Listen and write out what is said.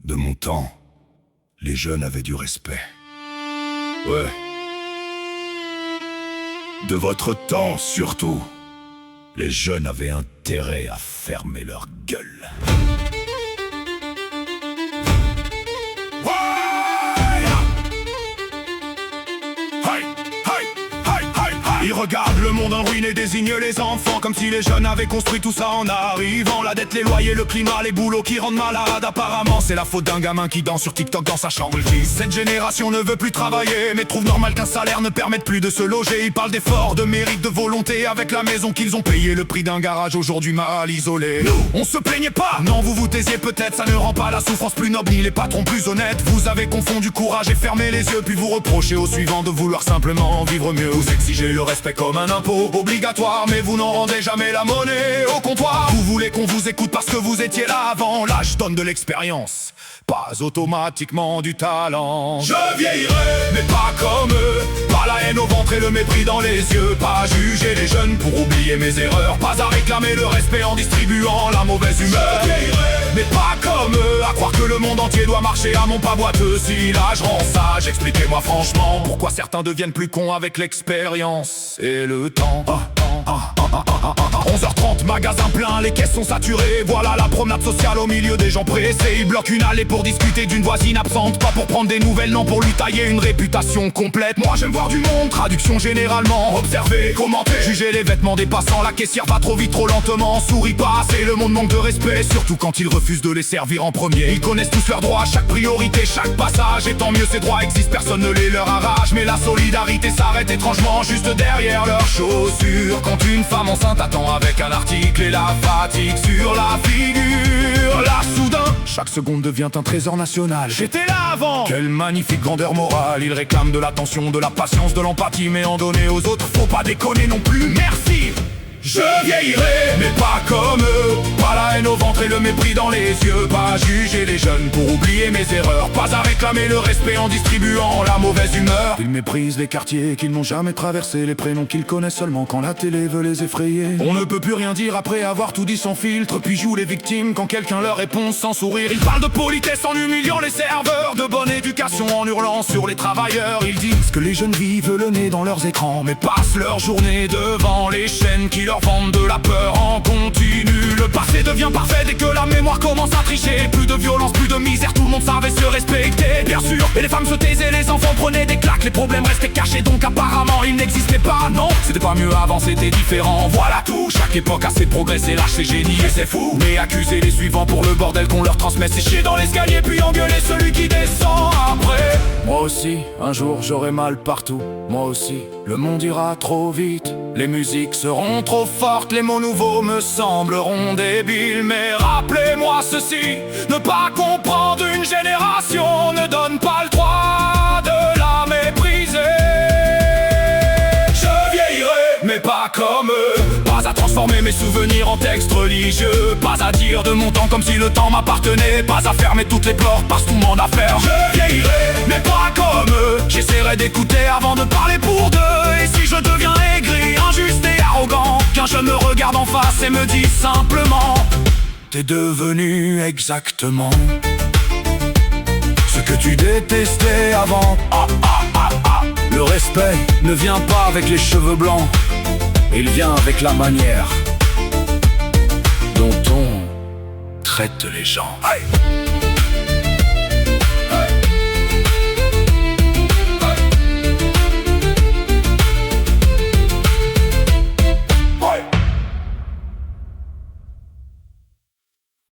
De mon temps, les jeunes avaient du respect. Ouais. De votre temps, surtout, les jeunes avaient intérêt à fermer leur gueule. Ils regardent le monde en ruine et désignent les enfants comme si les jeunes avaient construit tout ça en arrivant. La dette, les loyers, le climat, les boulots qui rendent malades. Apparemment c'est la faute d'un gamin qui danse sur TikTok dans sa chambre. Cette génération ne veut plus travailler, mais trouve normal qu'un salaire ne permette plus de se loger. Ils parlent d'efforts, de mérite, de volonté, avec la maison qu'ils ont payée, le prix d'un garage aujourd'hui mal isolé. Nous, on se plaignait pas, non vous vous taisiez peut-être. Ça ne rend pas la souffrance plus noble ni les patrons plus honnêtes. Vous avez confondu courage et fermé les yeux, puis vous reprochez aux suivants de vouloir simplement vivre mieux. Vous exigez le respect comme un impôt obligatoire, mais vous n'en rendez jamais la monnaie au comptoir. Vous voulez qu'on vous écoute parce que vous étiez là avant. L'âge donne de l'expérience, pas automatiquement du talent. Je vieillirai, mais pas comme eux. Pas la haine au ventre et le mépris dans les yeux. Pas à juger les jeunes pour oublier mes erreurs. Pas à réclamer le respect en distribuant la mauvaise humeur. Je vieillirai, mais pas comme eux. À croire que le monde entier doit marcher à mon pas boiteux. Si l'âge rend sage, expliquez-moi franchement pourquoi certains deviennent plus cons avec l'expérience et le temps. 11h30, magasin plein, les caisses sont saturées. Voilà la promenade sociale au milieu des gens pressés. Ils bloquent une allée pour discuter d'une voisine absente. Pas pour prendre des nouvelles, non, pour lui tailler une réputation complète. Moi j'aime voir du monde, traduction généralement. Observer, commenter, juger les vêtements des passants. La caissière va trop vite, trop lentement, sourit pas assez. Le monde manque de respect, surtout quand ils refusent de les servir en premier. Ils connaissent tous leurs droits, chaque priorité, chaque passage. Et tant mieux, ces droits existent, personne ne les leur arrache. Mais la solidarité s'arrête étrangement juste derrière leurs chaussures. Quand une femme enceinte attend avec un article et la fatigue sur la figure. Là soudain, chaque seconde devient un trésor national. J'étais là avant. Quelle magnifique grandeur morale. Ils réclament de l'attention, de la patience, de l'empathie, mais en donner aux autres, faut pas déconner non plus. Merci. Je vieillirai, mais pas comme eux. Pas la haine au ventre et le mépris dans les yeux. Pas à juger les jeunes pour oublier mes erreurs. Pas à réclamer le respect en distribuant la mauvaise humeur. Ils méprisent les quartiers qu'ils n'ont jamais traversés. Les prénoms qu'ils connaissent seulement quand la télé veut les effrayer. On ne peut plus rien dire après avoir tout dit sans filtre. Puis jouent les victimes quand quelqu'un leur répond sans sourire. Ils parlent de politesse en humiliant les serveurs, de bonne éducation en hurlant sur les travailleurs. Ils disent que les jeunes vivent le nez dans leurs écrans, mais passent leur journée devant les chaînes qui leur vendent de la peur en continu. Le passé devient parfait dès que la mémoire commence à tricher. Plus de violence, plus de misère, tout le monde savait se respecter, bien sûr. Et les femmes se taisaient, les enfants prenaient des claques. Les problèmes restaient cachés, donc apparemment ils n'existaient pas. Non, c'était pas mieux avant, c'était différent. Voilà tout, chaque époque a ses progrès, c'est lâche, c'est génie et c'est fou. Mais accuser les suivants pour le bordel qu'on leur transmet, c'est chier dans l'escalier puis engueuler celui qui descend après. Moi aussi, un jour j'aurai mal partout. Moi aussi, le monde ira trop vite. Les musiques seront trop fortes, les mots nouveaux me sembleront débiles. Mais rappelez-moi ceci, ne pas comprendre une génération ne donne pas le droit de la mépriser. Je vieillirai, mais pas comme eux. Pas à transformer mes souvenirs en textes religieux. Pas à dire de mon temps comme si le temps m'appartenait. Pas à fermer toutes les portes parce qu'on m'en a fait. Je vieillirai, mais pas comme eux. J'essaierai d'écouter avant de parler pour deux. Et si je deviens aigri, injuste et arrogant, qu'un jeune me regarde en face et me dit simplement: t'es devenu exactement ce que tu détestais avant. Le respect ne vient pas avec les cheveux blancs, il vient avec la manière dont on traite les gens. Hey.